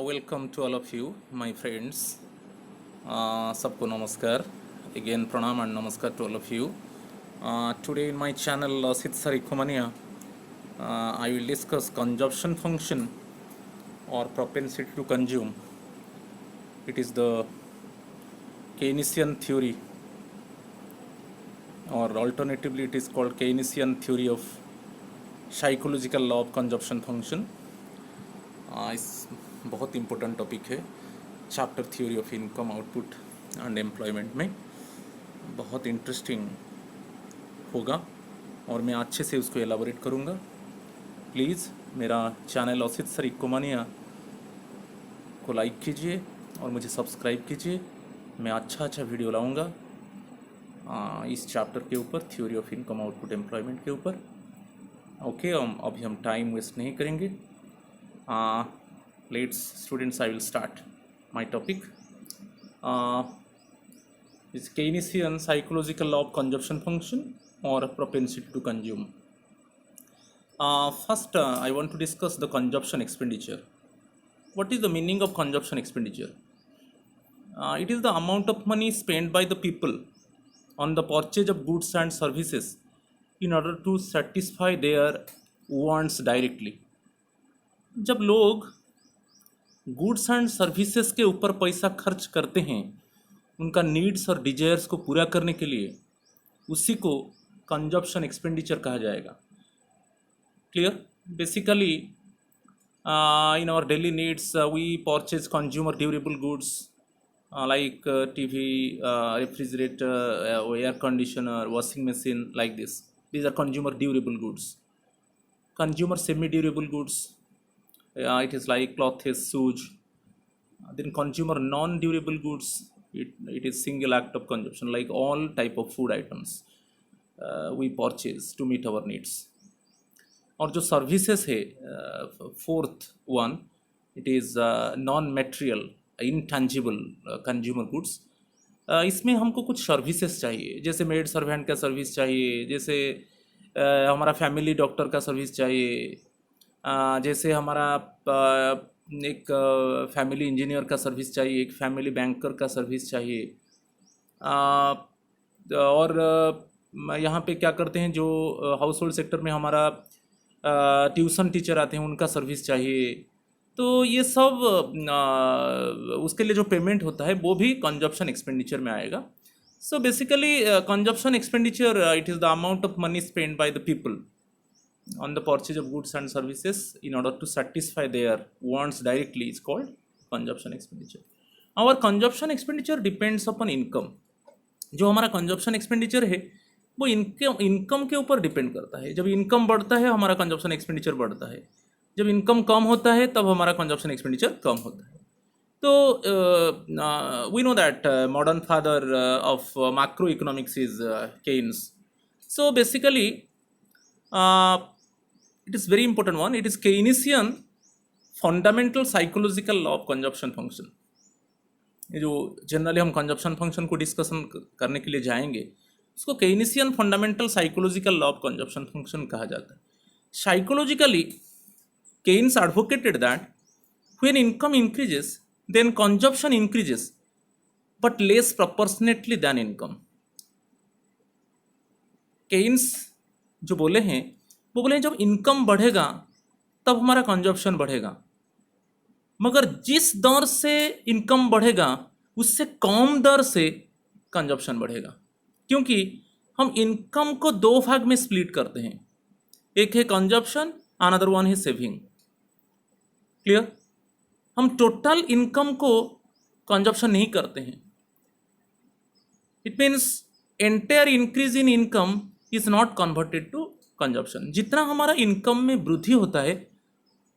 Welcome to all of you my friends. सबको नमस्कार. Again pranam and namaskar to all of you. Today in my channel Sid Sarikomania, I will discuss consumption function or propensity to consume. It is the Keynesian theory, or alternatively it is called Keynesian theory of psychological law of consumption function. इस बहुत important topic है chapter theory of income output and employment में. बहुत interesting होगा और मैं अच्छे से उसको एलाबोरेट करूँगा. प्लीज़ मेरा चैनल औसित सर इकोमानिया को लाइक कीजिए और मुझे सब्सक्राइब कीजिए. मैं अच्छा वीडियो लाऊंगा इस चैप्टर के ऊपर, theory of income output employment के ऊपर. ओके, अभी हम टाइम वेस्ट नहीं करेंगे. Let's students, I will start my topic. Is Keynesian psychological law of consumption function or propensity to consume. First, I want to discuss the consumption expenditure. What is the meaning of consumption expenditure? It is the amount of money spent by the people on the purchase of goods and services in order to satisfy their wants directly. जब लोग goods and services के ऊपर पैसा खर्च करते हैं उनका needs और डिजायर्स को पूरा करने के लिए, उसी को कंजप्शन एक्सपेंडिचर कहा जाएगा. Clear? Basically in our daily needs we purchase consumer durable goods like TV, refrigerator, air conditioner, washing machine, like this. These are consumer durable goods. Consumer semi durable goods, it is like clothes, shoes. Then consumer non-durable goods, it is single act of consumption, like all type of food items we purchase to meet our needs. और जो services है, fourth one, it is non material intangible consumer goods. इसमें हमको कुछ services चाहिए, जैसे maid servant का service चाहिए, जैसे हमारा फैमिली डॉक्टर का सर्विस चाहिए, जैसे हमारा एक फैमिली इंजीनियर का सर्विस चाहिए, एक फैमिली बैंकर का सर्विस चाहिए. और यहाँ पे क्या करते हैं, जो हाउस होल्ड सेक्टर में हमारा ट्यूशन टीचर आते हैं उनका सर्विस चाहिए. तो ये सब उसके लिए जो पेमेंट होता है वो भी कंजप्शन एक्सपेंडिचर में आएगा. So basically consumption expenditure, it is the amount of money spend by the people on the purchase of goods and services in order to satisfy their wants directly is called consumption expenditure. Our consumption expenditure depends upon income. जो हमारा consumption expenditure है वो income के ऊपर depend करता है. जब income बढ़ता है हमारा consumption expenditure बढ़ता है, जब इनकम कम होता है तब हमारा consumption expenditure कम होता है. तो we know that modern father of macroeconomics is Keynes. So basically it is very important one. It is Keynesian fundamental psychological law of consumption function. ये जो जनरली हम कंजप्शन फंक्शन को डिस्कशन करने के लिए जाएंगे उसको Keynesian fundamental psychological law of consumption function कहा जाता है. Psychologically Keynes advocated that when income increases then consumption increases but less proportionately than income. Keynes जो बोले हैं वो बोले हैं जब इनकम बढ़ेगा तब हमारा कंजप्शन बढ़ेगा, मगर जिस दर से इनकम बढ़ेगा उससे कम दर से कंजप्शन बढ़ेगा, क्योंकि हम इनकम को दो भाग में स्प्लिट करते हैं. एक है कंजप्शन, अनदर वन है सेविंग. क्लियर? हम टोटल इनकम को कंजप्शन नहीं करते हैं. It means entire increase in income is not converted to consumption. जितना हमारा इनकम में वृद्धि होता है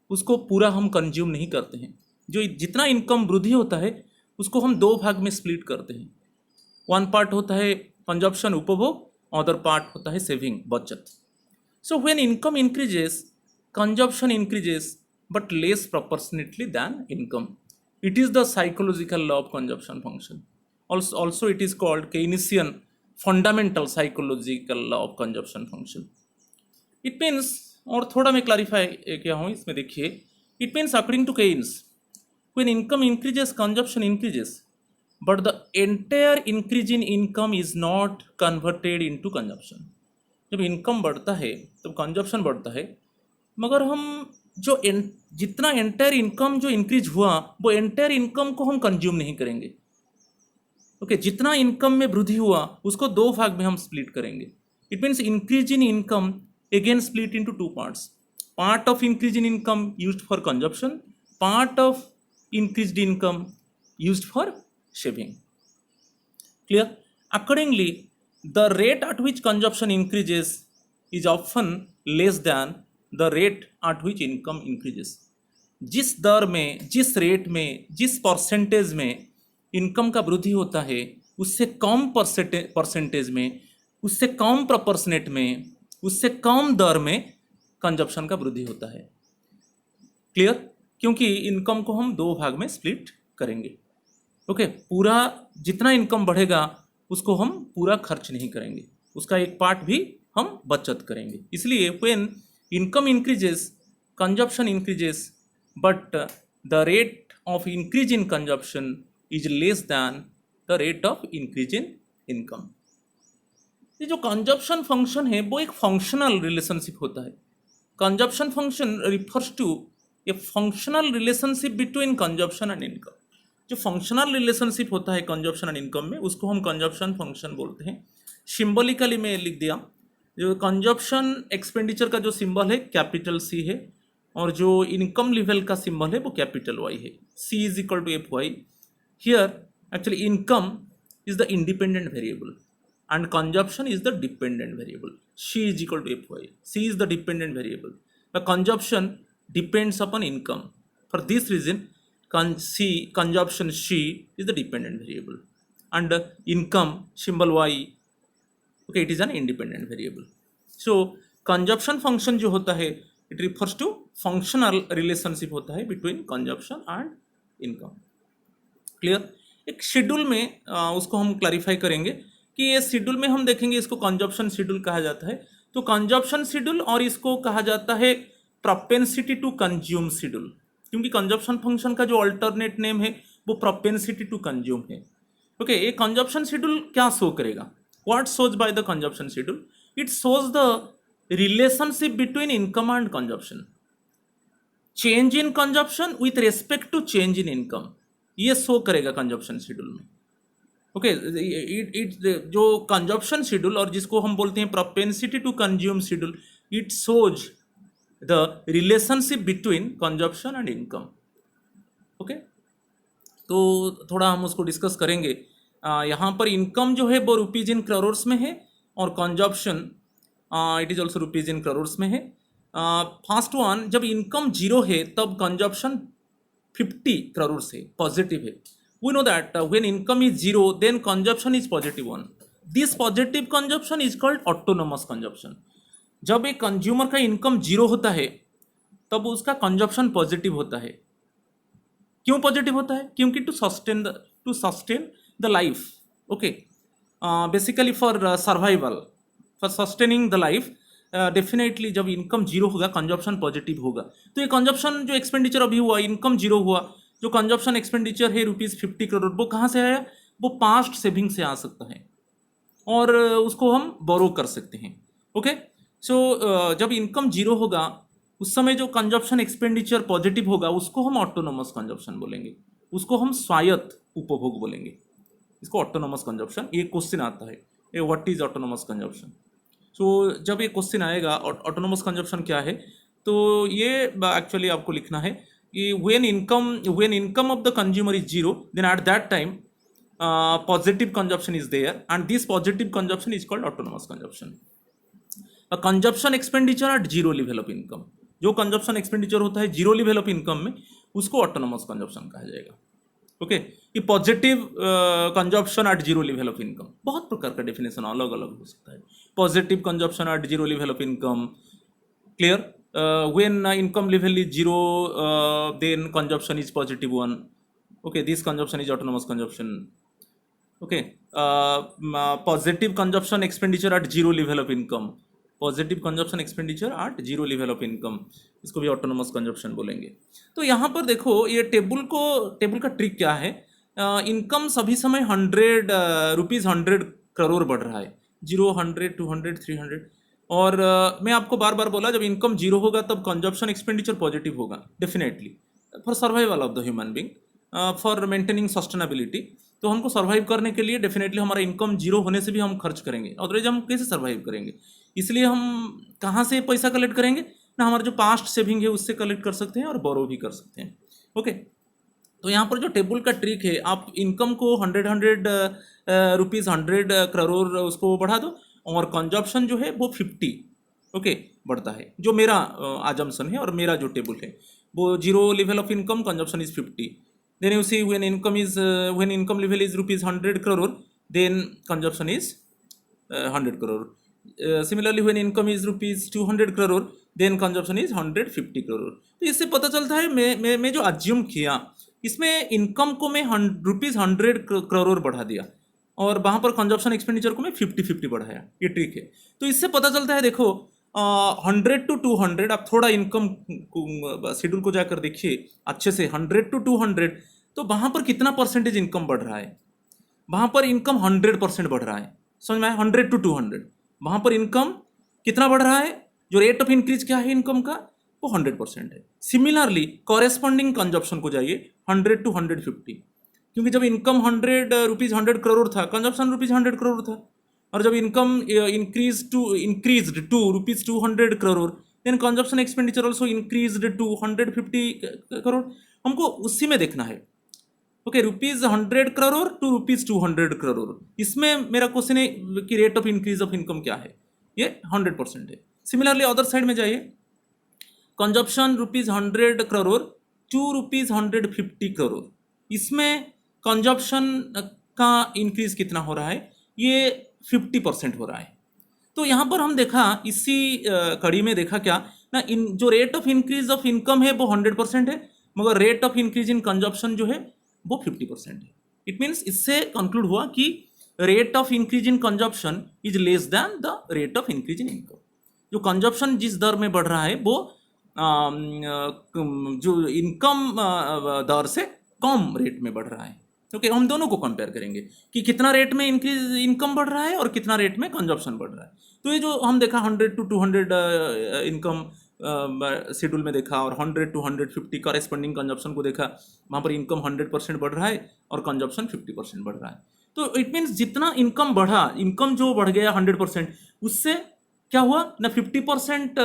उसको पूरा हम कंज्यूम नहीं करते हैं. जो जितना इनकम वृद्धि होता है उसको हम दो भाग में स्प्लिट करते हैं. वन पार्ट होता है कंजप्शन उपभोग, अदर पार्ट होता है सेविंग बचत. So when income increases consumption increases but less proportionately than income. It is the psychological law of consumption function. Also it is called Keynesian fundamental psychological law of consumption function. It means, और थोड़ा मैं clarify किया हूँ इसमें, देखिए. It means according to Keynes when income increases, consumption increases, but the entire increase in income is not converted into consumption. जब income बढ़ता है तब कंजप्शन बढ़ता है, मगर हम जो जितना एंटायर इनकम जो इंक्रीज हुआ वो एंटायर इनकम को हम कंज्यूम नहीं करेंगे. ओके, जितना इनकम में वृद्धि हुआ उसको दो भाग में हम स्प्लिट करेंगे. It means increase in income again split into two parts. Part of increase in income used for consumption, part of increased income used for saving. Clear? Accordingly, the rate at which consumption increases is often less than the rate at which income increases. जिस दर में, जिस rate में, जिस percentage में income का वृद्धि होता है उससे कम परसेंटेज में, उससे कम प्रपोर्शनेट में, उससे कम दर में कंजप्शन का वृद्धि होता है. क्लियर? क्योंकि इनकम को हम दो भाग में स्प्लिट करेंगे. ओके, पूरा जितना इनकम बढ़ेगा उसको हम पूरा खर्च नहीं करेंगे, उसका एक पार्ट भी हम बचत करेंगे. इसलिए when income increases, consumption increases, but the rate of increase in consumption is less than the rate of increase in income. ये जो कंजप्शन फंक्शन है वो एक फंक्शनल रिलेशनशिप होता है. Consumption function refers to a functional relationship between consumption and income. जो functional relationship होता है कंजप्शन एंड इनकम में उसको हम कंजप्शन फंक्शन बोलते हैं. सिंबॉलिकली मैं लिख दिया, जो कंजप्शन एक्सपेंडिचर का जो सिंबल है कैपिटल सी है और जो इनकम लेवल का सिंबल है वो कैपिटल वाई है. C is equal to F Y. Here actually income is the independent variable and consumption is the dependent variable. C is equal to Fy. C is the dependent variable. The consumption depends upon income. For this reason, consumption C is the dependent variable, and income symbol Y, okay, it is an independent variable. So consumption function जो होता है it refers to functional relationship होता है between consumption and income. Clear? एक schedule में उसको हम clarify करेंगे कि ये शेड्यूल में हम देखेंगे इसको कंजप्शन शेड्यूल कहा जाता है. तो कंजप्शन शेड्यूल और इसको कहा जाता है प्रोपेंसिटी टू कंज्यूम शेड्यूल, क्योंकि कंजप्शन फंक्शन का जो अल्टरनेट नेम है वो प्रोपेंसिटी टू कंज्यूम है. ओके, ये कंजप्शन शेड्यूल क्या शो करेगा? What shows by the consumption schedule? It shows the relationship between income and consumption, change in consumption with respect to change in income. ये show करेगा consumption schedule में. Okay, जो consumption schedule और जिसको हम बोलते हैं propensity to consume schedule, it shows the relationship between consumption and income. Okay, तो थोड़ा हम उसको डिस्कस करेंगे. यहाँ पर इनकम जो है वो रुपीज इन करोर्स में है और consumption it is also rupees in crores में है. फर्स्ट वन, जब इनकम जीरो है तब कंजप्शन 50 करोड़ से पॉजिटिव है. We know that when income is zero, then consumption is positive one. This positive consumption is called autonomous consumption. जब एक consumer का इनकम जीरो होता है तब उसका कंजप्शन पॉजिटिव होता है. क्यों पॉजिटिव होता है? क्योंकि to sustain the life. Okay, basically for survival, for sustaining the life, definitely जब इनकम जीरो होगा कंजप्शन पॉजिटिव होगा. तो ये कंजप्शन जो एक्सपेंडिचर अभी हुआ, इनकम जीरो हुआ, जो कंजप्शन एक्सपेंडिचर है रुपीज़ 50 करोड़, वो कहाँ से आया? वो पास्ट सेविंग से आ सकता है और उसको हम बोरो कर सकते हैं. ओके, सो जब इनकम जीरो होगा उस समय जो कंजप्शन एक्सपेंडिचर पॉजिटिव होगा उसको हम ऑटोनोमस कंजप्शन बोलेंगे, उसको हम स्वायत्त उपभोग बोलेंगे. इसको ऑटोनोमस कंजप्शन, ये क्वेश्चन आता है, ये व्हाट इज ऑटोनोमस कंजप्शन. सो जब ये क्वेश्चन आएगा ऑटोनोमस कंजप्शन क्या है, तो ये एक्चुअली आपको लिखना है when income of the consumer is zero, then at that time positive consumption is there, and this positive consumption is called autonomous consumption. A consumption expenditure at zero level of income, जो consumption expenditure होता है zero level of income में, उसको autonomous consumption कहा जाएगा. Okay, ये positive consumption at zero level of income, बहुत प्रकार का डेफिनेशन अलग अलग हो सकता है. Positive consumption at zero level of income. Clear? When income level is zero, then consumption is positive one. Okay, this consumption is autonomous consumption. Okay, positive consumption expenditure at zero level of income. Positive consumption expenditure at zero level of income, इसको भी autonomous consumption बोलेंगे। तो यहाँ पर देखो ये table का trick क्या है, इनकम सभी समय 100 बढ़ रहा है, 0, 100, 200, 300। और मैं आपको बार बार बोला जब इनकम जीरो होगा तब कंजप्शन एक्सपेंडिचर पॉजिटिव होगा definitely, for survival of the human being, for maintaining sustainability. तो हमको सर्वाइव करने के लिए डेफिनेटली हमारा इनकम जीरो होने से भी हम खर्च करेंगे, अदरवाइज हम कैसे सर्वाइव करेंगे। इसलिए हम कहाँ से पैसा कलेक्ट करेंगे ना, हमारा जो पास्ट सेविंग है उससे कलेक्ट कर सकते हैं और बोरो भी कर सकते हैं। ओके, तो यहाँ पर जो टेबल का ट्रिक है, आप इनकम को 100 उसको बढ़ा दो और कंजप्शन जो है वो 50 ओके बढ़ता है, जो मेरा आजम्पशन है और मेरा जो टेबल है वो zero level of income consumption is 50। Then you see when income level is ₹100 then consumption is 100 crore. Similarly when income is ₹200 crore then consumption is 150 crore. तो इससे पता चलता है मैं जो अज्यूम किया इसमें इनकम को मैं ₹100 बढ़ा दिया और वहाँ पर कंजप्शन एक्सपेंडिचर को मैं 50-50 बढ़ाया, ये ट्रिक है। तो इससे पता चलता है देखो 100 to 200, आप थोड़ा इनकम शेड्यूल को जाकर देखिए अच्छे से, 100 to 200 तो वहाँ पर कितना परसेंटेज इनकम बढ़ रहा है, वहाँ पर इनकम 100% बढ़ रहा है, समझ में आया। 100 to 200 वहाँ पर इनकम कितना बढ़ रहा है, जो रेट ऑफ इंक्रीज क्या है इनकम का वो 100% है। सिमिलरली कॉरेस्पॉन्डिंग कंजप्शन को जाइए 100 to 150, क्योंकि जब इनकम ₹100 करोड़ था कंजप्शन ₹100 करोड़ था, और जब income increased to ₹200 crore then consumption expenditure also increased to 150 crore. हमको उसी में देखना है। ओके, ₹100 करोड़ टू ₹200 करोड़, इसमें मेरा क्वेश्चन है कि rate of increase of income क्या है, ये 100% है। सिमिलरली अदर साइड में जाइए, कंजप्शन ₹100 करोड़ टू ₹150 करोड़, इसमें कंजप्शन का इंक्रीज कितना हो रहा है, ये 50% हो रहा है। तो यहाँ पर हम देखा इसी कड़ी में देखा क्या ना, इन जो rate of increase of income है वो 100% है, मगर rate of increase in consumption जो है वो 50% है। इट मीन्स इससे कंक्लूड हुआ कि rate of increase in consumption is less than the rate of increase in income. जो कंजप्शन जिस दर में बढ़ रहा है वो जो इनकम दर से कम रेट में बढ़ रहा है। ओके, हम दोनों को कंपेयर करेंगे कि कितना रेट में इंक्रीज इनकम बढ़ रहा है और कितना रेट में कंजप्शन बढ़ रहा है। तो ये जो हम देखा 100 to 200 इनकम शेड्यूल में देखा और 100 to 150 कॉरेस्पॉन्डिंग कंजप्शन को देखा, वहाँ पर इनकम 100% बढ़ रहा है और कंजप्शन 50% बढ़ रहा है। तो इट मीन्स जितना इनकम बढ़ा, इनकम जो बढ़ गया 100%, उससे क्या हुआ ना, 50%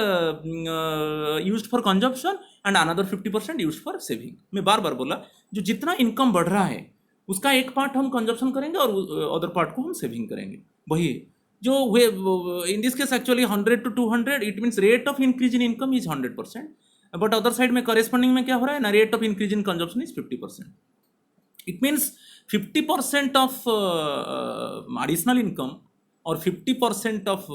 used for consumption and another 50% used for saving. मैं बार बार बोला, जो जितना इनकम बढ़ रहा है उसका एक पार्ट हम कंजप्शन करेंगे और अदर पार्ट को हम सेविंग करेंगे। वही जो in this case actually 100 to 200 it means rate of increase in income is 100%, but other side में कॉरेस्पॉन्डिंग में क्या हो रहा है ना, rate of increase in consumption is 50%। It means 50% of additional income और 50% of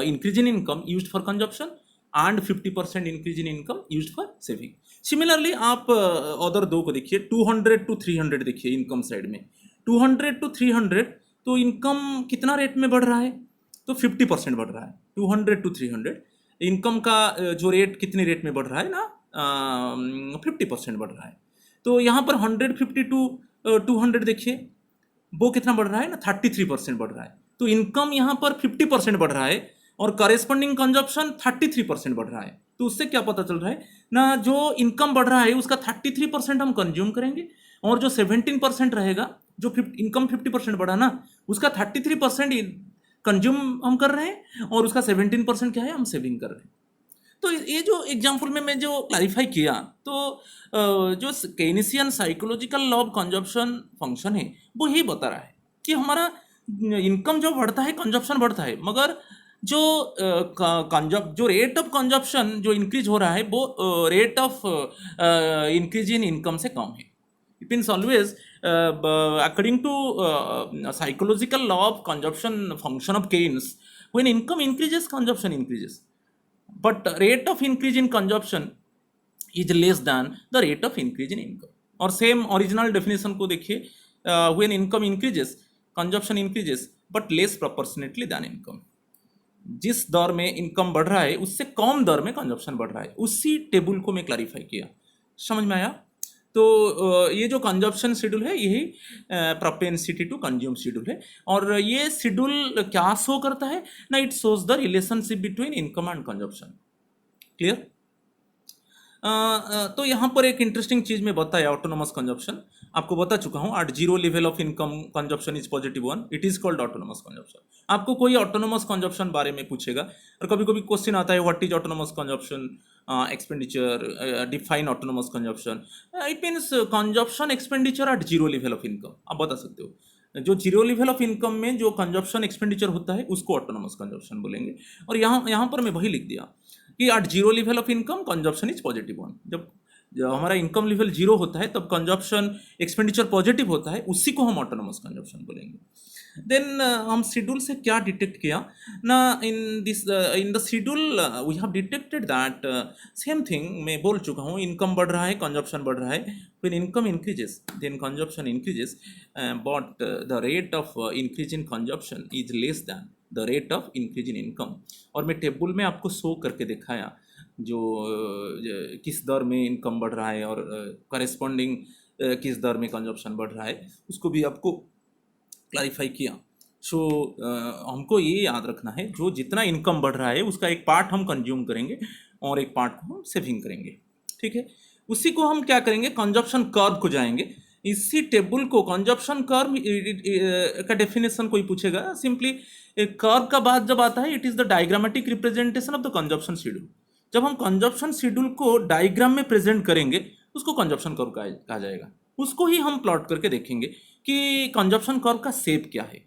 increase in income used for consumption and 50% increase in income used for saving. Similarly आप other दो को देखिए, 200 to 300 देखिए इनकम साइड में, 200 to 300 तो income कितना rate में बढ़ रहा है, तो 50% बढ़ रहा है। 200 to 300 इनकम का जो रेट कितने रेट में बढ़ रहा है ना, 50% बढ़ रहा है। तो यहाँ पर 150 to 200 देखिए वो कितना बढ़ रहा है ना, 33% बढ़ रहा है। तो इनकम यहाँ पर 50% बढ़ रहा है और कॉरेस्पॉन्डिंग कंजप्शन 33% बढ़ रहा है। तो उससे क्या पता चल रहा है ना, जो इनकम बढ़ रहा है उसका 33% हम कंज्यूम करेंगे और जो 17% रहेगा, जो इनकम 50% बढ़ा ना, उसका 33% कंज्यूम हम कर रहे हैं और उसका 17% क्या है, हम सेविंग कर रहे हैं। तो ये जो एग्जाम्पल में मैं जो क्लैरिफाई किया, तो जो Keynesian psychological law of consumption function है वो ही बता रहा है कि हमारा इनकम जो बढ़ता है कंजप्शन बढ़ता है, मगर जो रेट ऑफ कंजप्शन जो इंक्रीज हो रहा है वो rate of increase in income से कम है। It means always according to psychological law of consumption function of Keynes, when income increases consumption increases, but rate of increase in consumption is less than the rate of increase in income। और same original definition को देखिए, when income increases consumption increases but less proportionately than income। जिस दौर में income बढ़ रहा है उससे कम दर में कंजप्शन बढ़ रहा है, उसी टेबल को मैं क्लैरिफाई किया। समझ में आया? तो ये जो कंजप्शन शेड्यूल है यही प्रोपेंसिटी टू कंज्यूम शेड्यूल है। और ये शेड्यूल क्या शो करता है ना, it shows the relationship between income and consumption. Clear? तो यहाँ पर एक इंटरेस्टिंग चीज मैं बताया, ऑटोनोमस कंजप्शन आपको बता चुका हूँ। At zero level of income consumption is +1, it is called autonomous consumption. आपको कोई ऑटोनोमस कंजप्शन बारे में पूछेगा और कभी कभी क्वेश्चन आता है what is autonomous consumption expenditure, define autonomous consumption. It means consumption expenditure at zero level of income, आप बता सकते हो। जो जीरो लेवल ऑफ इनकम में जो कंजप्शन एक्सपेंडिचर होता है उसको ऑटोनोमस कंजप्शन बोलेंगे। और यहाँ पर मैं वही लिख दिया कि at zero level of income consumption is +1। जब हमारा इनकम लेवल जीरो होता है तब कंजप्शन एक्सपेंडिचर पॉजिटिव होता है, उसी को हम ऑटोनोमस कंजप्शन बोलेंगे। देन हम शेड्यूल से क्या डिटेक्ट किया ना, in the schedule we have detected that same thing मैं बोल चुका हूँ, इनकम बढ़ रहा है, कंजप्शन बढ़ रहा है। when income increases then consumption increases, but the rate of increase in consumption is less than the rate of increase in income। और मैं टेबल में आपको शो करके दिखाया जो किस दर में इनकम बढ़ रहा है और करेस्पॉन्डिंग किस दर में कंजप्शन बढ़ रहा है, उसको भी आपको क्लैरिफाई किया। सो हमको ये याद रखना है, जो जितना इनकम बढ़ रहा है उसका एक पार्ट हम कंज्यूम करेंगे और एक पार्ट को हम सेविंग करेंगे। ठीक है, उसी को हम क्या करेंगे, कंजप्शन कर्व को जाएंगे। इसी टेबल को कंजप्शन कर्व का डेफिनेशन कोई पूछेगा, सिंपली कर्व का बाद जब आता है it is the diagrammatic representation of the consumption schedule. जब हम कंजप्शन शेड्यूल को डायग्राम में प्रेजेंट करेंगे उसको कंजप्शन कर्व कहा जाएगा। उसको ही हम प्लॉट करके देखेंगे कि कंजप्शन कर्व का शेप क्या है,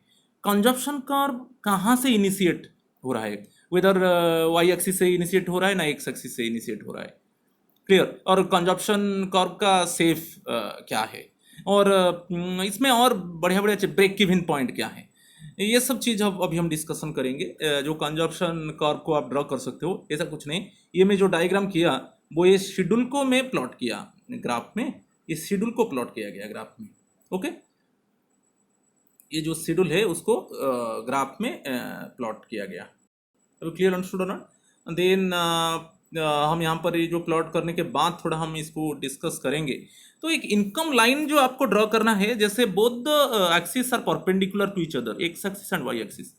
कंजप्शन कर्व कहाँ से इनिशिएट हो रहा है, वेदर वाई एक्सिस से इनिशिएट हो रहा है ना एक्स एक्सिस से इनिशिएट हो रहा है। क्लियर? और कंजप्शन कर्व का सेफ क्या है, और इसमें और बढ़िया बढ़िया ब्रेक इवन पॉइंट क्या है, ये सब चीज़ अब अभी हम डिस्कशन करेंगे। जो कंजप्शन कर्व को आप ड्रॉ कर सकते हो, ऐसा कुछ नहीं। ये मैं जो डायग्राम किया वो ये शेड्यूल को मैं प्लॉट किया ग्राफ में, इस शेड्यूल को प्लॉट किया गया ग्राफ में। ओके, ये जो शेड्यूल है उसको ग्राफ में प्लॉट किया गया। अभी क्लियर अंडरस्टूड ना? देन हम यहाँ पर ये जो प्लॉट करने के बाद थोड़ा हम इसको डिस्कस करेंगे। तो एक इनकम लाइन जो आपको ड्रॉ करना है, जैसे both the axis are perpendicular to each other, X axis and Y axis.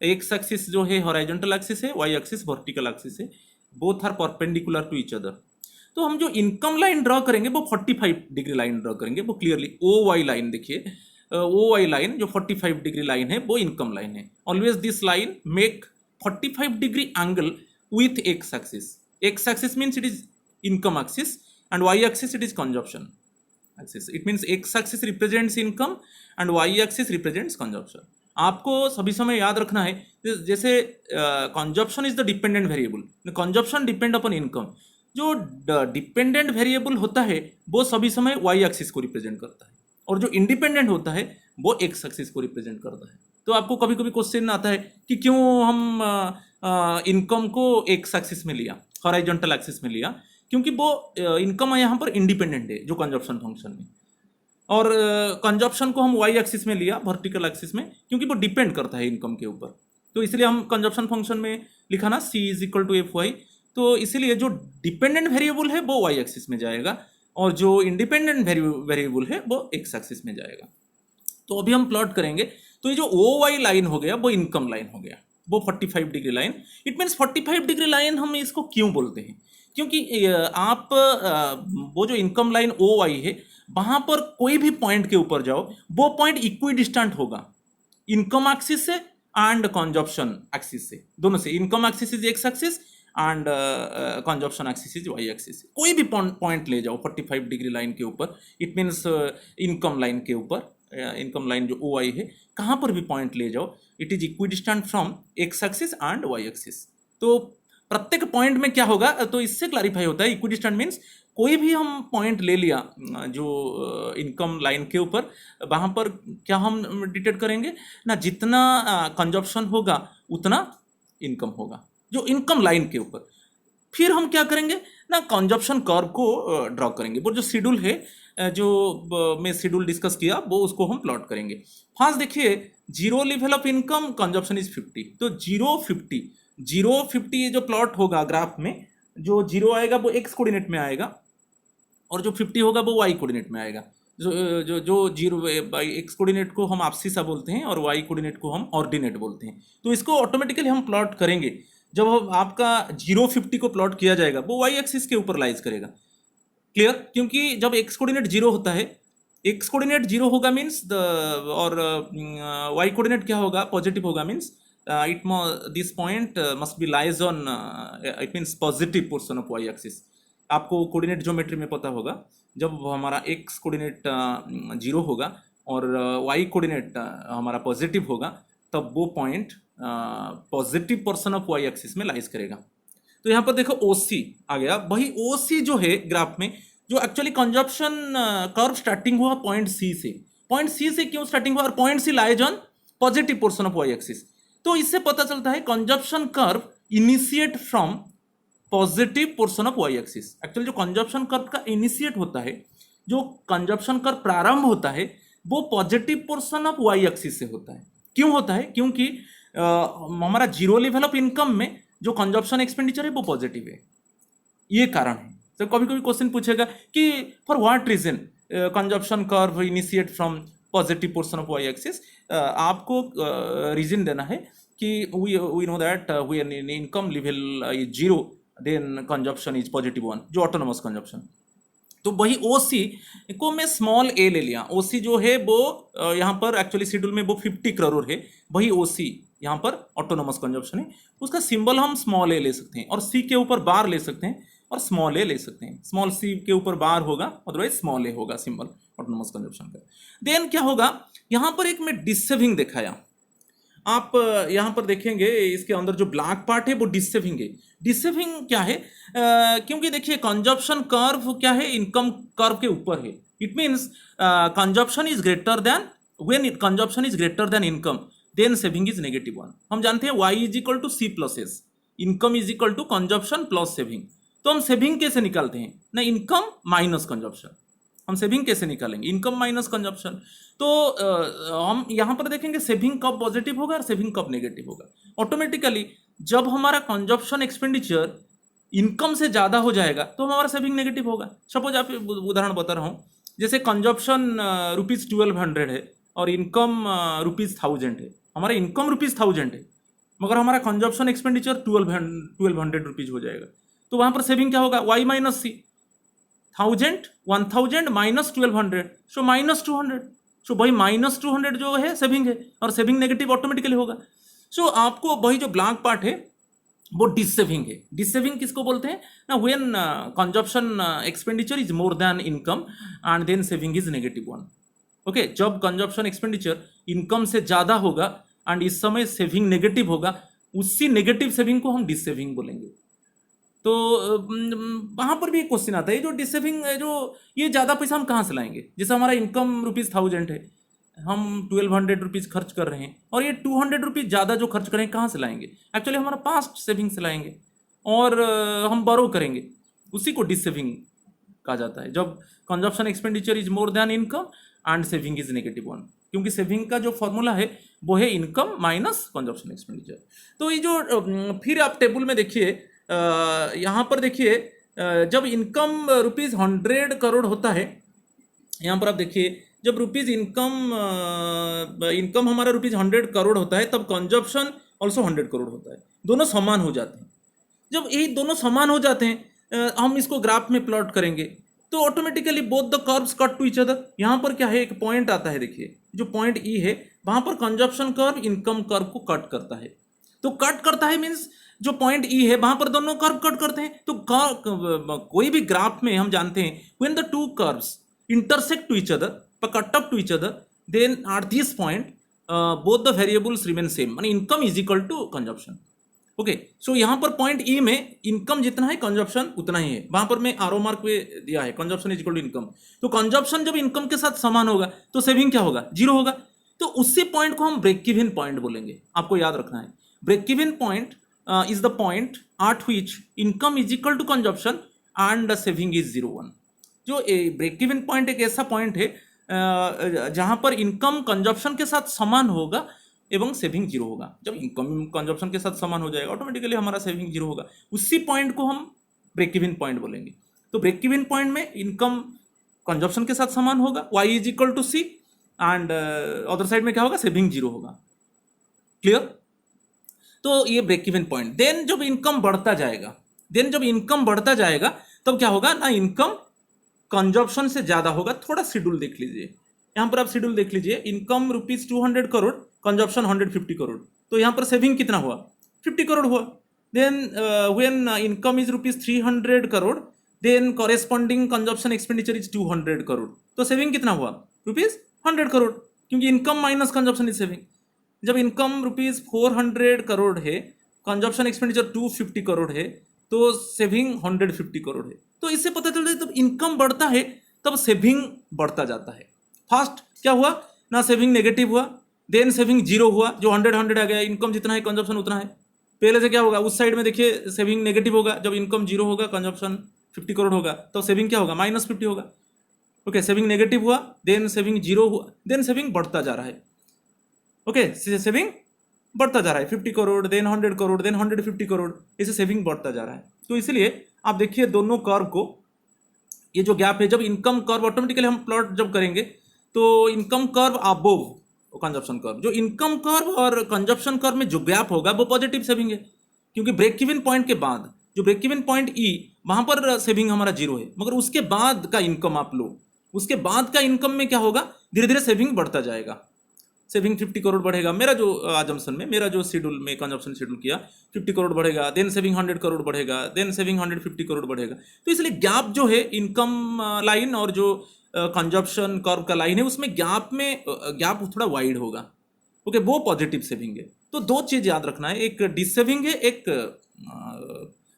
X axis जो है हॉरिजॉन्टल एक्सिस है, वाई एक्सिस वर्टिकल एक्सिस है, both are perpendicular to each other. तो हम जो इनकम लाइन ड्रॉ करेंगे वो 45 डिग्री लाइन ड्रॉ करेंगे, वो क्लियरली ओ वाई लाइन देखिए, ओ वाई लाइन जो 45 डिग्री लाइन है वो इनकम लाइन है। Always this line make 45 degree angle with x axis. X axis means it is income axis and y axis it is consumption axis. It means x axis represents income and y axis represents consumption. आपको सभी समय याद रखना है, जैसे consumption is the dependent variable, consumption depend upon income. जो dependent variable होता है वो सभी समय y एक्सिस को रिप्रेजेंट करता है, और जो इंडिपेंडेंट होता है वो x एक्सिस को रिप्रेजेंट करता है। तो आपको कभी कभी क्वेश्चन आता है कि क्यों हम इनकम को एक्स एक्सिस में लिया, हॉरिजॉन्टल एक्सिस में लिया, क्योंकि वो इनकम यहाँ पर इंडिपेंडेंट है जो कंजप्शन फंक्शन में, और कंजप्शन को हम वाई एक्सिस में लिया वर्टिकल एक्सिस में, क्योंकि वो डिपेंड करता है इनकम के ऊपर। तो इसलिए हम कंजप्शन फंक्शन में लिखा ना C is equal to F Y. तो इसीलिए जो डिपेंडेंट वेरिएबल है वो वाई एक्सिस में जाएगा और जो इंडिपेंडेंट वेरिएबल है वो एक्स एक्सिस में जाएगा। तो अभी हम प्लॉट करेंगे। तो ये जो ओ वाई लाइन हो गया वो इनकम लाइन हो गया, वो 45 degree line. It means 45 degree line हम इसको क्यों बोलते हैं, क्योंकि आप वो जो इनकम लाइन ओ वाई है वहां पर कोई भी पॉइंट के ऊपर जाओ वो पॉइंट इक्वी डिस्टेंट होगा इनकम एक्सिस से एंड कंजप्शन एक्सिस से, दोनों से। Income axis is X axis and consumption axis is Y axis. कोई भी पॉइंट ले जाओ 45 डिग्री लाइन के ऊपर, इट मीन्स इनकम लाइन के ऊपर, इनकम लाइन जो ओ आई है, कहाँ पर भी पॉइंट ले जाओ it is equidistant from X axis and Y axis. तो प्रत्येक पॉइंट में क्या होगा, तो इससे क्लैरिफाई होता है इक्विडिस्टेंट मीन्स कोई भी हम पॉइंट ले लिया जो इनकम लाइन के ऊपर, वहाँ पर क्या हम डिटेक्ट करेंगे ना, जितना कंजप्शन होगा उतना इनकम होगा जो इनकम लाइन के ऊपर। फिर हम क्या करेंगे ना, कंजप्शन कर्व को ड्रॉ करेंगे। वो जो शेड्यूल है जो मैं शेड्यूल डिस्कस किया वो उसको हम प्लॉट करेंगे। फर्स्ट देखिए, zero level of income consumption is 50, तो 0 50 0 50 ये जो प्लॉट होगा ग्राफ में, जो 0 आएगा वो एक्स कोऑर्डिनेट में आएगा और जो 50 होगा वो वाई कोऑर्डिनेट में आएगा। जो जो जो 0 बाई एक्स कोऑर्डिनेट को हम आपसी सा बोलते हैं और वाई कोऑर्डिनेट को हम ऑर्डिनेट बोलते हैं। तो इसको ऑटोमेटिकली हम प्लॉट करेंगे। जब आपका 0 50 को प्लॉट किया जाएगा वो वाई एक्सिस के ऊपर लाइज करेगा। क्लियर? क्योंकि जब एक्स कोऑर्डिनेट 0 होता है, एक्स कोऑर्डिनेट 0 होगा मीन्स और वाई कोऑर्डिनेट क्या होगा, पॉजिटिव होगा means this point must be lies on, it means positive portion of Y axis. आपको कोऑर्डिनेट ज्योमेट्री में पता होगा, जब हमारा एक्स कोऑर्डिनेट 0 होगा और वाई कोऑर्डिनेट हमारा पॉजिटिव होगा, तब वो point positive portion of Y axis में लाइज करेगा। तो यहाँ पर देखो OC आ गया। वही OC जो है ग्राफ में, जो एक्चुअली कंजप्शन कर्व स्टार्टिंग हुआ पॉइंट C से। पॉइंट C से क्यों स्टार्टिंग हुआ? और point C lies on positive portion of Y axis. तो इससे पता चलता है consumption curve initiate from positive portion of Y axis. Actually जो कंजप्शन कर्व का इनिशिएट होता है, जो कंजप्शन कर्व प्रारंभ होता है, वो positive portion of Y axis से होता है। क्यों होता है? क्योंकि हमारा 0 लेवल ऑफ इनकम में जो कंजप्शन एक्सपेंडिचर है वो पॉजिटिव है, ये कारण है। तो कभी कभी क्वेश्चन पूछेगा कि for what reason consumption curve initiate from positive portion of Y axis. आपको रीजन देना है कि we know that when income level is 0 then consumption is +1, जो ऑटोनोमस कंजप्शन। तो वही OC को मैं स्मॉल a ले लिया। OC जो है वो यहाँ पर एक्चुअली शेड्यूल में वो 50 करोड़ है। वही OC यहाँ पर ऑटोनोमस कंजप्शन है, उसका सिंबल हम स्मॉल a ले सकते हैं और C के ऊपर बार ले सकते हैं और स्मॉल a ले सकते हैं। स्मॉल C के ऊपर बार होगा, अदरवाइज स्मॉल a होगा सिंबल ऑटोनोमस कंजप्शन का। देन क्या होगा, यहाँ पर एक मैं डिसेविंग दिखाया। आप यहाँ पर देखेंगे इसके अंदर जो ब्लैक पार्ट है वो डिसेविंग है। डिसेविंग क्या है? क्योंकि देखिए कंजप्शन कर्व क्या है, इनकम कर्व के ऊपर है। It means consumption is greater than, when consumption is greater than income then saving is -1। हम जानते हैं y = C+S, income = consumption plus saving. तो हम सेविंग कैसे निकालते हैं ना, इनकम माइनस कंजप्शन। हम सेविंग कैसे निकालेंगे? Income minus consumption. तो हम यहाँ पर देखेंगे सेविंग कब पॉजिटिव होगा और सेविंग कब नेगेटिव होगा। ऑटोमेटिकली जब हमारा कंजप्शन एक्सपेंडिचर इनकम से ज़्यादा हो जाएगा तो हमारा सेविंग नेगेटिव होगा। सपोज आप उदाहरण बता रहा हूँ, जैसे कंजप्शन ₹1200 है और इनकम ₹1000 है। हमारा इनकम ₹1000 है मगर हमारा कंजप्शन एक्सपेंडिचर 1200 रुपीज़ हो जाएगा। तो वहाँ पर सेविंग क्या होगा? y - C, 1000 -1200, सो -200। सो भाई -200 जो है सेविंग है और सेविंग नेगेटिव ऑटोमेटिकली होगा। सो आपको वही जो ब्लैंक पार्ट है वो डिसेविंग है। डिसेविंग किसको बोलते हैं ना, when consumption expenditure is more than income and then saving is -1। Okay, जब कंजप्शन एक्सपेंडिचर इनकम से ज़्यादा होगा एंड इस समय सेविंग नेगेटिव होगा, उसी नेगेटिव सेविंग को हम डिसेविंग बोलेंगे। तो वहाँ पर भी एक क्वेश्चन आता है, जो डिसेविंग जो ये ज़्यादा पैसा हम कहाँ से लाएंगे? जैसे हमारा इनकम ₹1000 है, हम 1200 रुपीज़ खर्च कर रहे हैं और ये 200 रुपीज़ ज़्यादा जो खर्च करें कहाँ से लाएंगे? एक्चुअली हमारा पास्ट सेविंग से लाएंगे और हम बोरो करेंगे, उसी को डिसेविंग कहा जाता है। जब consumption expenditure is more than income and saving is -1, क्योंकि सेविंग का जो फॉर्मूला है वो है इनकम माइनस कंजप्शन एक्सपेंडिचर। तो ये जो फिर आप टेबल में देखिए, यहाँ पर देखिए जब इनकम ₹100 करोड़ होता है, यहाँ पर आप देखिए जब इनकम हमारा ₹100 करोड़ होता है तब कंजप्शन ऑल्सो 100 करोड़ होता है। दोनों समान हो जाते हैं। जब ये दोनों समान हो जाते हैं, हम इसको ग्राफ में प्लॉट करेंगे तो automatically both the curves cut to each other. यहाँ पर क्या है, एक पॉइंट आता है, देखिए जो पॉइंट E है वहाँ पर कंजप्शन कर्व इनकम कर्व को कट करता है। तो कट करता है मीन्स जो पॉइंट E है वहाँ पर दोनों कर्व कट करते हैं। तो कोई भी ग्राफ में हम जानते हैं when the two curves intersect to each other, cut up to each other, then at this point both the variables remain same, माने income is equal to consumption। Okay, so यहाँ पर पॉइंट E में income जितना है consumption उतना ही है। वहाँ पर मैं आरो मार्क पे दिया है consumption is equal to income. तो कंजप्शन जब इनकम के साथ समान होगा तो सेविंग क्या होगा? 0 होगा। तो उसी पॉइंट को हम ब्रेक इवन पॉइंट बोलेंगे। आपको याद रखना है, break even point is the point at which income is equal to consumption and saving is 0, 1। जो ब्रेक इवन पॉइंट एक ऐसा पॉइंट है जहां पर इनकम कंजप्शन के साथ समान होगा एवं सेविंग जीरो होगा। जब इनकम कंजप्शन के साथ समान हो जाएगा ऑटोमेटिकली हमारा सेविंग जीरो होगा। उसी पॉइंट को हम ब्रेक इवन पॉइंट बोलेंगे। तो ब्रेक इवन पॉइंट में इनकम कंजप्शन के साथ समान होगा, y is equal to C, and other side में क्या होगा, सेविंग जीरो होगा। क्लियर? तो ये ब्रेक इवन पॉइंट। देन जब इनकम बढ़ता जाएगा, तब क्या होगा ना, इनकम कंजप्शन से ज्यादा होगा। थोड़ा शेड्यूल देख लीजिए, यहाँ पर आप शेड्यूल देख लीजिए, income rupees 200 crore, consumption 150 crore, तो यहाँ पर सेविंग कितना हुआ, 50 करोड़ हुआ। Then when income is rupees 300 crore, then corresponding consumption expenditure is 200 crore, तो सेविंग कितना हुआ, रुपीज 100 करोड़, क्योंकि income minus consumption is saving. जब इनकम रुपीज 400 करोड़ है, कंजप्शन एक्सपेंडिचर 250 करोड़ है, तो सेविंग 150 करोड़ है। तो इससे पता चलता है जब इनकम बढ़ता है तब सेविंग बढ़ता जाता है। फर्स्ट क्या हुआ ना, सेविंग नेगेटिव हुआ, देन सेविंग जीरो हुआ, जो 100 आ गया, इनकम जितना है कंजप्शन उतना है। पहले से क्या होगा, उस साइड में देखिए सेविंग नेगेटिव होगा, जब इनकम जीरो होगा, कंजप्शन 50 करोड़ होगा, तो सेविंग क्या होगा, -50 होगा। ओके, सेविंग नेगेटिव हुआ, देन सेविंग जीरो हुआ, देन सेविंग बढ़ता जा रहा है। ओके, सेविंग बढ़ता जा रहा है, 50 करोड़, देन 100 करोड़, देन 150 करोड़, ऐसे सेविंग बढ़ता जा रहा है। तो इसलिए आप देखिए दोनों कर्व को, ये जो गैप है, जब इनकम कर्व ऑटोमेटिकली हम प्लॉट जब करेंगे तो income curve above consumption curve, जो इनकम कर्व और कंजप्शन कर्व में जो गैप होगा वो पॉजिटिव सेविंग है, क्योंकि ब्रेक इवन पॉइंट के बाद जो ब्रेक इवन पॉइंट ई, वहां पर सेविंग हमारा जीरो है, मगर उसके बाद का इनकम आप लो, उसके बाद का इनकम में क्या होगा, धीरे धीरे सेविंग बढ़ता जाएगा। सेविंग 50 करोड़ बढ़ेगा, मेरा जो आजम्पशन में, मेरा जो शेड्यूल में कंजप्शन शेड्यूल किया, 50 करोड़ बढ़ेगा, देन सेविंग 100 करोड़ बढ़ेगा, देन सेविंग 150 करोड़ बढ़ेगा। तो इसलिए गैप जो है इनकम लाइन और जो कंजप्शन कर्व का लाइन है, उसमें गैप थोड़ा वाइड होगा। ओके, वो पॉजिटिव सेविंग है। तो दो चीज याद रखना है, एक डिससेविंग है,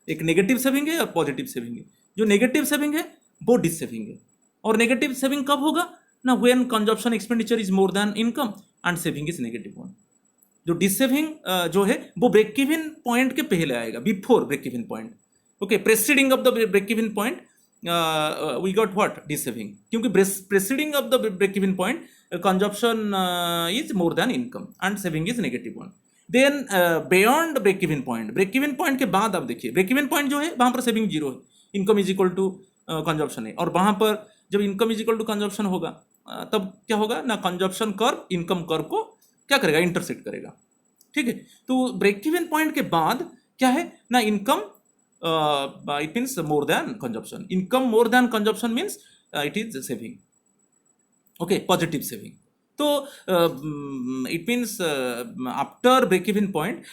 एक नेगेटिव सेविंग है और पॉजिटिव सेविंग है। जो नेगेटिव सेविंग है वो डिससेविंग है। और नेगेटिव सेविंग कब होगा ना, when consumption expenditure is more than income and saving is negative one. जो डिससेविंग जो है वो ब्रेक इवन पॉइंट के पहले आएगा, before break even point. Okay, preceding of the break even point we got what, dissaving, क्योंकि preceding of the break even point consumption is more than income and saving is negative one. Then beyond break even point के बाद आप देखिए, break even point जो है वहां पर saving zero है, income is equal to consumption है, और वहां पर जब income is equal to consumption होगा तब क्या होगा ना, कंजप्शन कर्व इनकम कर्व को क्या करेगा, इंटरसेक्ट करेगा। ठीक है, तो ब्रेक इवन पॉइंट के बाद क्या है ना, income it means more than consumption, income more than consumption means it is saving. Okay, positive saving. तो it means after break even point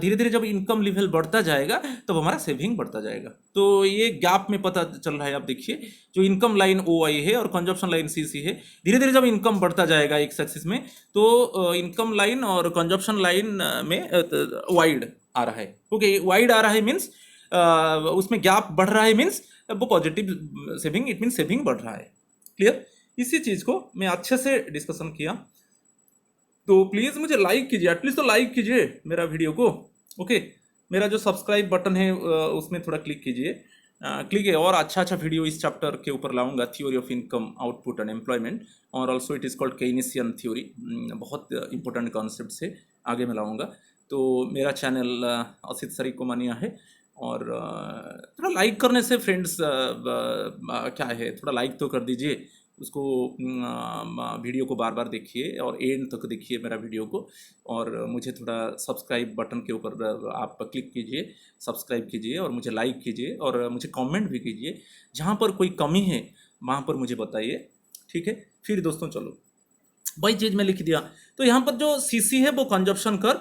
धीरे धीरे जब इनकम लेवल बढ़ता जाएगा तब हमारा सेविंग बढ़ता जाएगा। तो ये गैप में पता चल रहा है, आप देखिए जो इनकम लाइन ओ आई है और कंजप्शन लाइन सी सी है, धीरे धीरे जब इनकम बढ़ता जाएगा एक एक्सिस में, तो इनकम लाइन और कंजप्शन लाइन में वाइड आ रहा है। ओके, वाइड आ रहा है मीन्स उसमें गैप बढ़ रहा है, मीन्स वो positive saving, it means saving बढ़ रहा है। क्लियर? इसी चीज को मैं अच्छे से डिस्कशन किया, तो प्लीज मुझे लाइक कीजिए, एटलीस्ट तो लाइक कीजिए मेरा वीडियो को। ओके, मेरा जो सब्सक्राइब बटन है उसमें थोड़ा क्लिक कीजिए, क्लिक है, और अच्छा अच्छा वीडियो इस चैप्टर के ऊपर लाऊंगा, theory of income, output and employment, और also it is called Keynesian theory, बहुत इंपॉर्टेंट कॉन्सेप्ट से आगे मैं लाऊंगा। तो मेरा चैनल असित सरीकोमानिया है, और थोड़ा लाइक करने से फ्रेंड्स क्या है, थोड़ा लाइक तो कर दीजिए उसको, वीडियो को बार बार देखिए और एंड तक देखिए मेरा वीडियो को, और मुझे थोड़ा सब्सक्राइब बटन के ऊपर आप क्लिक कीजिए, सब्सक्राइब कीजिए, और मुझे लाइक कीजिए, और मुझे कमेंट भी कीजिए, जहाँ पर कोई कमी है वहाँ पर मुझे बताइए। ठीक है, फिर दोस्तों चलो वही चीज़ मैं लिख दिया। तो यहाँ पर जो सी सी है वो कंजप्शन कर्व,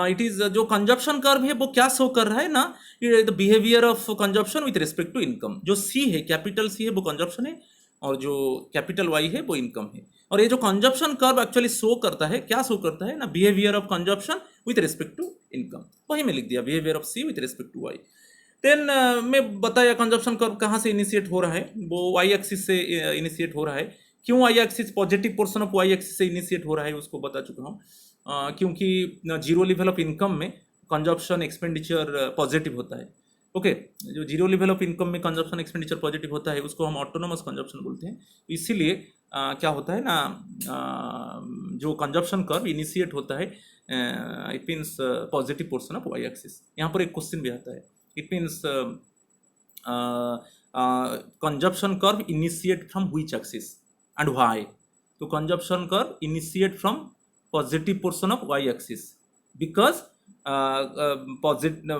इट इज जो कंजप्शन कर्व है वो क्या शो कर रहा है ना, the behaviour of consumption with respect to income. जो सी है, कैपिटल सी है, वो कंजप्शन है, और जो कैपिटल वाई है वो इनकम है। और ये जो कंजप्शन कर्व एक्चुअली शो करता है, क्या शो करता है ना, behaviour of consumption with respect to income, वही मैं लिख दिया, behaviour of C with respect to Y. Then मैं बताया कंजप्शन कर्व कहाँ से इनिशिएट हो रहा है, वो वाई एक्सिस से इनिशिएट हो रहा है। क्यों Y axis, positive portion of Y axis से इनिशिएट हो रहा है उसको बता चुका हूँ, क्योंकि जीरो लेवल ऑफ इनकम में कंजप्शन एक्सपेंडिचर पॉजिटिव होता है। ओके, जो जीरो लेवल ऑफ इनकम में कंजप्शन एक्सपेंडिचर पॉजिटिव होता है उसको हम ऑटोनोमस कंजप्शन बोलते हैं। इसीलिए क्या होता है ना, जो कंजप्शन कर्व इनिशिएट होता है, it means positive portion of Y axis. यहाँ पर एक क्वेश्चन भी आता है, it means consumption curve initiate from which axis and why. तो consumption curve initiate from positive portion of Y axis because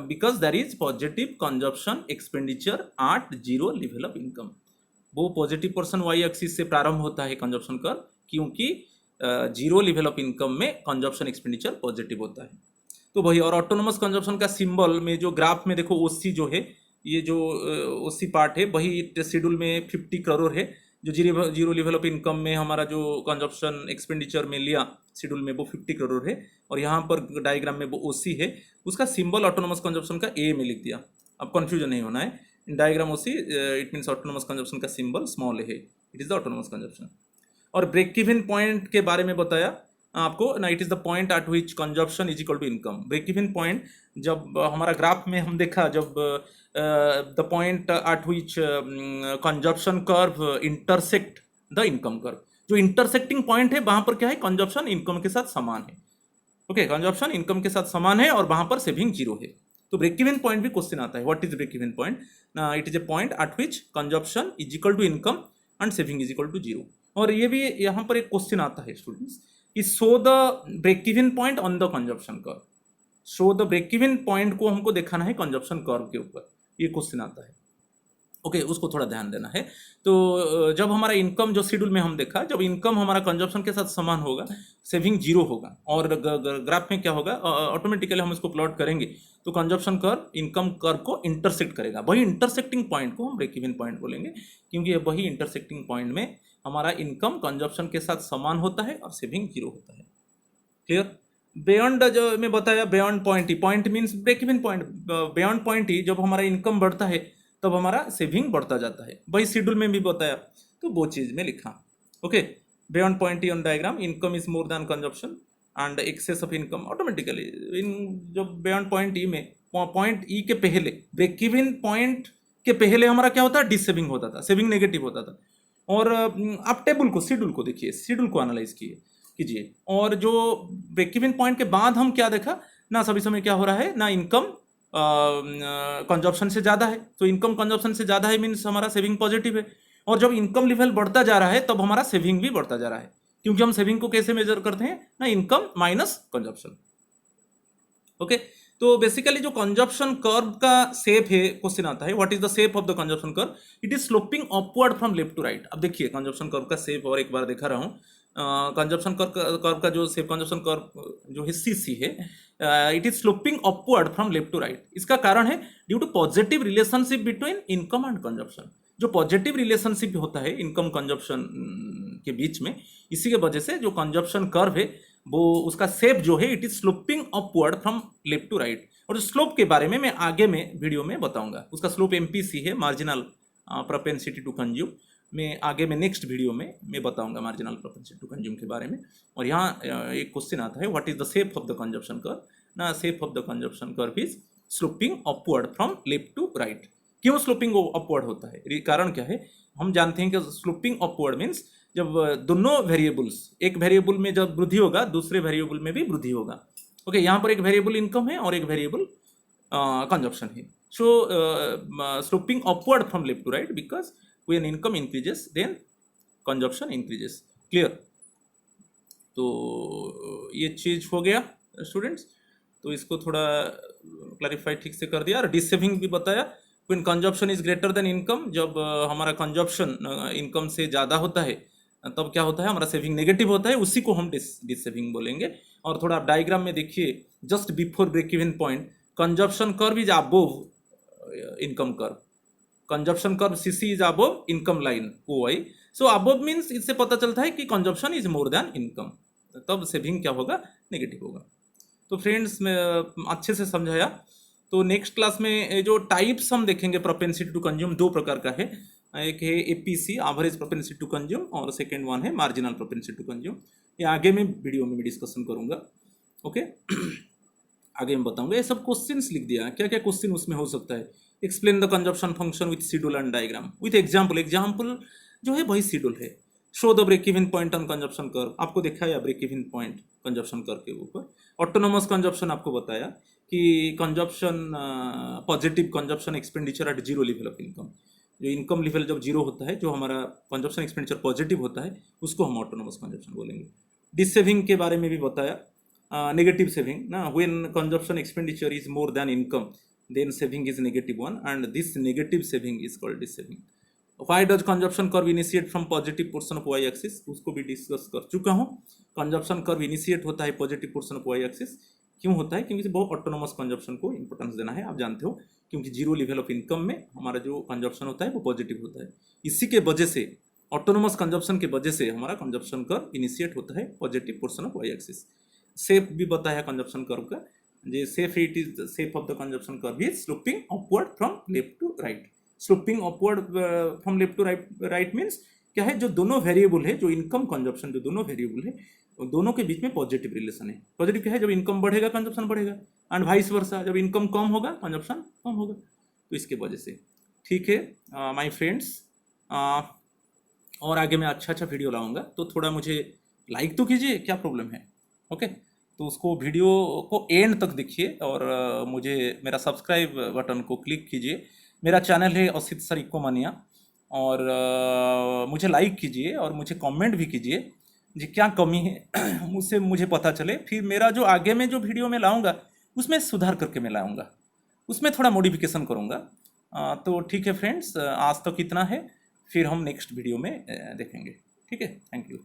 because there is positive consumption expenditure at zero level of income। वो positive portion Y axis से प्रारंभ होता है consumption curve, क्योंकि zero level of income में consumption expenditure positive होता है। तो वही, और ऑटोनोमस कंजप्शन का सिंबल में जो ग्राफ में देखो ओसी जो है, ये जो ओसी पार्ट है वही शेड्यूल में 50 करोड़ है, जो जीरो लेवल ऑफ इनकम में हमारा जो कंजप्शन एक्सपेंडिचर में लिया शेड्यूल में वो 50 करोड़ है, और यहाँ पर डायग्राम में वो ओसी है, उसका सिंबल ऑटोनोमस कंजप्शन का ए में लिख दिया। अब कंफ्यूजन नहीं होना है, diagram OC it means autonomous consumption का सिंबल स्मॉल है, it is the autonomous consumption. और ब्रेक इवन पॉइंट के बारे में बताया आपको ना, it is the point at which consumption is equal to income. Break even point जब हमारा ग्राफ में हम देखा, जब the point at which consumption curve intersect the income curve, जो इंटरसेक्टिंग पॉइंट है वहाँ पर क्या है, कंजप्शन इनकम के साथ समान है। ओके, कंजप्शन इनकम के साथ समान है और वहाँ पर सेविंग जीरो है। तो ब्रेक इवन पॉइंट भी क्वेश्चन आता है, what is break even point? It is a point at which consumption is equal to income and saving is equal to zero. और ये भी यहाँ पर एक क्वेश्चन आता है students, is show the break even point on the consumption curve। Show the break even point को हमको दिखाना है कंजप्शन कर्व के ऊपर, ये क्वेश्चन आता है। ओके, उसको थोड़ा ध्यान देना है। तो जब हमारा इनकम जो शेड्यूल में हम देखा, जब इनकम हमारा कंजप्शन के साथ समान होगा, सेविंग जीरो होगा, और ग्राफ में क्या होगा, ऑटोमेटिकली हम इसको प्लॉट करेंगे तो कंजप्शन कर्व इनकम कर्व को इंटरसेक्ट करेगा। वही इंटरसेक्टिंग पॉइंट को हम ब्रेक इवन पॉइंट बोलेंगे, क्योंकि वही इंटरसेक्टिंग पॉइंट में हमारा इनकम कंजप्शन के साथ समान होता है और सेविंग जीरो होता है। क्लियर? बियॉन्ड जो मैं बताया, बियॉन्ड पॉइंट ही, point means break even point, beyond point ही जब हमारा इनकम बढ़ता है तब हमारा सेविंग बढ़ता जाता है। वही शेड्यूल में भी बताया, तो वो चीज़ में लिखा। ओके, बियॉन्ड पॉइंट ही on diagram, income is more than consumption and excess of income automatically in जो बियॉन्ड पॉइंट ई में, पॉइंट ई के पहले, ब्रेक इवन पॉइंट के पहले हमारा क्या होता है, डिसेविंग होता था, सेविंग नेगेटिव होता था। और आप टेबल को, शेड्यूल को देखिए, शेड्यूल को एनालाइज कीजिए, और जो ब्रेक इवन पॉइंट के बाद हम क्या देखा ना, सभी समय क्या हो रहा है ना, इनकम कंजप्शन से ज़्यादा है। तो इनकम कंजप्शन से ज़्यादा है मीन्स हमारा सेविंग पॉजिटिव है, और जब इनकम लेवल बढ़ता जा रहा है तब हमारा सेविंग भी बढ़ता जा रहा है, क्योंकि हम सेविंग को कैसे मेजर करते हैं ना, इनकम माइनस कंजप्शन। ओके, तो बेसिकली जो कंजप्शन कर्व का शेप है, क्वेश्चन आता है what is the shape of the consumption curve? It is sloping upward from left to right. अब देखिए कंजप्शन कर्व का शेप और एक बार दिखा रहा हूँ। कंजप्शन कर्व का जो शेप, कंजप्शन कर्व जो है सीसी है, it is sloping upward from left to right. इसका कारण है due to positive relationship between income and consumption. जो पॉजिटिव रिलेशनशिप होता है इनकम कंजप्शन के बीच में, इसी के वजह से जो कंजप्शन कर्व है वो, उसका शेप जो है, it is sloping upward from left to right. और स्लोप के बारे में मैं आगे में वीडियो में बताऊंगा। उसका स्लोप एमपीसी है, मार्जिनल प्रोपेंसिटी टू कंज्यूम। मैं आगे में नेक्स्ट वीडियो में मैं बताऊंगा मार्जिनल प्रोपेंसिटी टू कंज्यूम के बारे में। और यहाँ एक क्वेश्चन आता है, what is the shape of the consumption curve? ना, shape of the consumption curve is sloping upward from left to right. क्यों स्लोपिंग अपवर्ड होता है, कारण क्या है? हम जानते हैं कि स्लोपिंग अपवर्ड मीन्स जब दोनों वेरिएबल्स, एक वेरिएबल में जब वृद्धि होगा दूसरे वेरिएबल में भी वृद्धि होगा। ओके, यहाँ पर एक वेरिएबल इनकम है और एक वेरिएबल कंजप्शन है। So sloping upward from left to right because when income increases then consumption increases. Clear? तो ये चीज हो गया स्टूडेंट्स, तो इसको थोड़ा क्लैरिफाई ठीक से कर दिया। और डिसेविंग भी बताया, when consumption is greater than income, जब हमारा कंजप्शन इनकम से ज़्यादा होता है तब क्या होता है, हमारा सेविंग नेगेटिव होता है, उसी को हम डिसेविंग बोलेंगे। और थोड़ा आप डायग्राम में देखिए, just before break even point consumption curve is above income curve, consumption curve CC is above income line OY. So above means इससे पता चलता है कि consumption is more than income, तब सेविंग क्या होगा, नेगेटिव होगा। तो फ्रेंड्स, मैं अच्छे से समझाया। तो नेक्स्ट क्लास में जो टाइप्स हम देखेंगे प्रोपेंसिटी टू कंज्यूम, दो प्रकार का है। एक है APC, average propensity to consume, और सेकेंड वन है मार्जिनल प्रोपेंसिटी टू कंज्यूम। ये आगे में वीडियो में डिस्कशन करूंगा। ओके आगे मैं बताऊंगा। ये सब क्वेश्चंस लिख दिया, क्या क्या क्वेश्चन उसमें हो सकता है। Explain the consumption function with schedule and diagram with example. Example जो है वही शेड्यूल है। Show the break even point on consumption curve, आपको देखा है break even point consumption curve के ऊपर। ऑटोनोमस कंजप्शन आपको बताया कि consumption positive consumption expenditure at zero level of income, जो इनकम लेवल जब जीरो होता है, जो हमारा कंजप्शन एक्सपेंडिचर पॉजिटिव होता है, उसको हम ऑटोनोमस कंजप्शन बोलेंगे। डिस सेविंग के बारे में भी बताया, नेगेटिव सेविंग ना, when consumption expenditure is more than income then saving is negative one and this negative saving is called dissaving. Why does consumption curve initiate from positive portion of Y axis, उसको भी discuss कर चुका हूँ। Consumption curve initiate होता है positive portion of Y axis, क्यों होता है? क्योंकि बहुत ऑटोनोमस कंजप्शन को इंपॉर्टेंस देना है, आप जानते हो, क्योंकि जीरो लेवल ऑफ इनकम में हमारा जो कंजप्शन होता है वो पॉजिटिव होता है। इसी के वजह से ऑटोनोमस कंजप्शन के वजह से हमारा कंजप्शन कर्व इनिशिएट होता है positive portion of Y axis. Shape भी बताया कंजप्शन कर्व का, J shape it is the shape of the consumption curve is sloping upward from left to right. Sloping upward from left to right means क्या है, जो दोनों variable है, जो income consumption जो दोनों वेरिएबल है, दोनों के बीच में पॉजिटिव रिलेशन है। पॉजिटिव क्या है, जब इनकम बढ़ेगा कंजप्शन बढ़ेगा, एंड वाइस वर्सा, जब इनकम कम होगा कंजप्शन कम होगा। तो इसके वजह से ठीक है माय फ्रेंड्स, और आगे मैं अच्छा वीडियो लाऊंगा, तो थोड़ा मुझे लाइक तो कीजिए, क्या प्रॉब्लम है? ओके, तो उसको वीडियो को एंड तक देखिए, और मुझे मेरा सब्सक्राइब बटन को क्लिक कीजिए। मेरा चैनल है असित सर इको मानिया, और मुझे लाइक कीजिए और मुझे कमेंट भी कीजिए जी क्या कमी है मुझसे मुझे पता चले, फिर मेरा जो आगे में जो वीडियो मैं लाऊंगा उसमें सुधार करके मैं लाऊंगा, उसमें थोड़ा मॉडिफिकेशन करूंगा। तो ठीक है फ्रेंड्स, आज तक इतना है, फिर हम नेक्स्ट वीडियो में देखेंगे। ठीक है, थैंक यू।